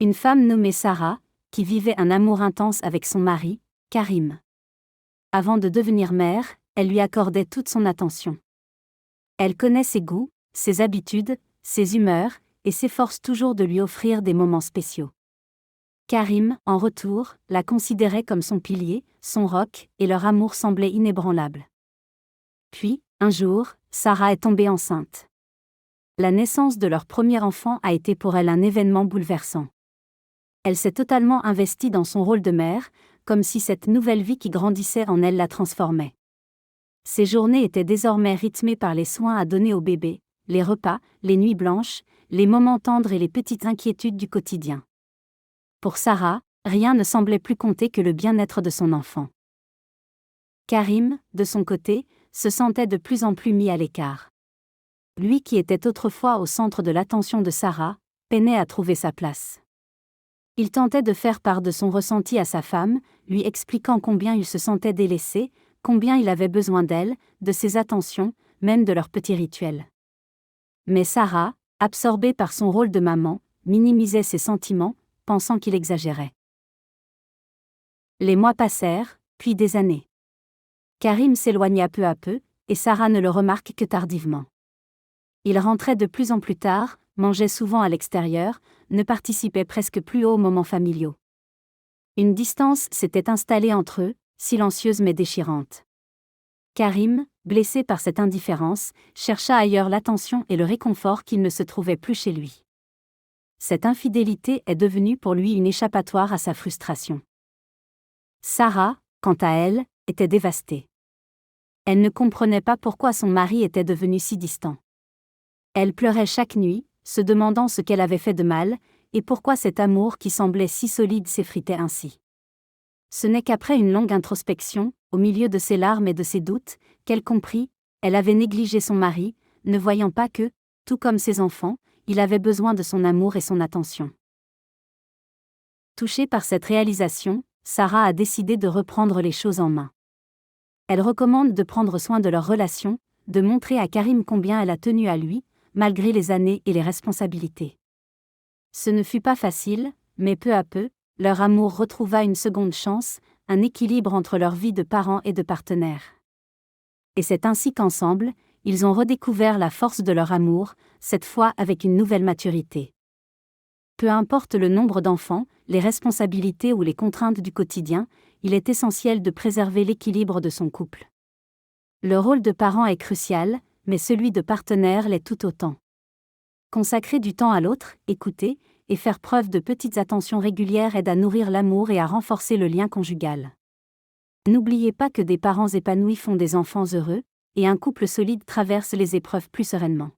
Une femme nommée Sarah, qui vivait un amour intense avec son mari, Karim. Avant de devenir mère, elle lui accordait toute son attention. Elle connaît ses goûts, ses habitudes, ses humeurs, et s'efforce toujours de lui offrir des moments spéciaux. Karim, en retour, la considérait comme son pilier, son roc, et leur amour semblait inébranlable. Puis, un jour, Sarah est tombée enceinte. La naissance de leur premier enfant a été pour elle un événement bouleversant. Elle s'est totalement investie dans son rôle de mère, comme si cette nouvelle vie qui grandissait en elle la transformait. Ses journées étaient désormais rythmées par les soins à donner au bébé, les repas, les nuits blanches, les moments tendres et les petites inquiétudes du quotidien. Pour Sarah, rien ne semblait plus compter que le bien-être de son enfant. Karim, de son côté, se sentait de plus en plus mis à l'écart. Lui qui était autrefois au centre de l'attention de Sarah, peinait à trouver sa place. Il tentait de faire part de son ressenti à sa femme, lui expliquant combien il se sentait délaissé, combien il avait besoin d'elle, de ses attentions, même de leurs petits rituels. Mais Sarah, absorbée par son rôle de maman, minimisait ses sentiments, pensant qu'il exagérait. Les mois passèrent, puis des années. Karim s'éloigna peu à peu, et Sarah ne le remarque que tardivement. Il rentrait de plus en plus tard, mangeait souvent à l'extérieur, ne participait presque plus aux moments familiaux. Une distance s'était installée entre eux, silencieuse mais déchirante. Karim, blessé par cette indifférence, chercha ailleurs l'attention et le réconfort qu'il ne se trouvait plus chez lui. Cette infidélité est devenue pour lui une échappatoire à sa frustration. Sarah, quant à elle, était dévastée. Elle ne comprenait pas pourquoi son mari était devenu si distant. Elle pleurait chaque nuit, se demandant ce qu'elle avait fait de mal, et pourquoi cet amour qui semblait si solide s'effritait ainsi. Ce n'est qu'après une longue introspection, au milieu de ses larmes et de ses doutes, qu'elle comprit, elle avait négligé son mari, ne voyant pas que, tout comme ses enfants, il avait besoin de son amour et son attention. Touchée par cette réalisation, Sarah a décidé de reprendre les choses en main. Elle recommande de prendre soin de leur relation, de montrer à Karim combien elle a tenu à lui, malgré les années et les responsabilités. Ce ne fut pas facile, mais peu à peu, leur amour retrouva une seconde chance, un équilibre entre leur vie de parents et de partenaires. Et c'est ainsi qu'ensemble, ils ont redécouvert la force de leur amour, cette fois avec une nouvelle maturité. Peu importe le nombre d'enfants, les responsabilités ou les contraintes du quotidien, il est essentiel de préserver l'équilibre de son couple. Le rôle de parent est crucial, mais celui de partenaire l'est tout autant. Consacrer du temps à l'autre, écouter, et faire preuve de petites attentions régulières aide à nourrir l'amour et à renforcer le lien conjugal. N'oubliez pas que des parents épanouis font des enfants heureux, et un couple solide traverse les épreuves plus sereinement.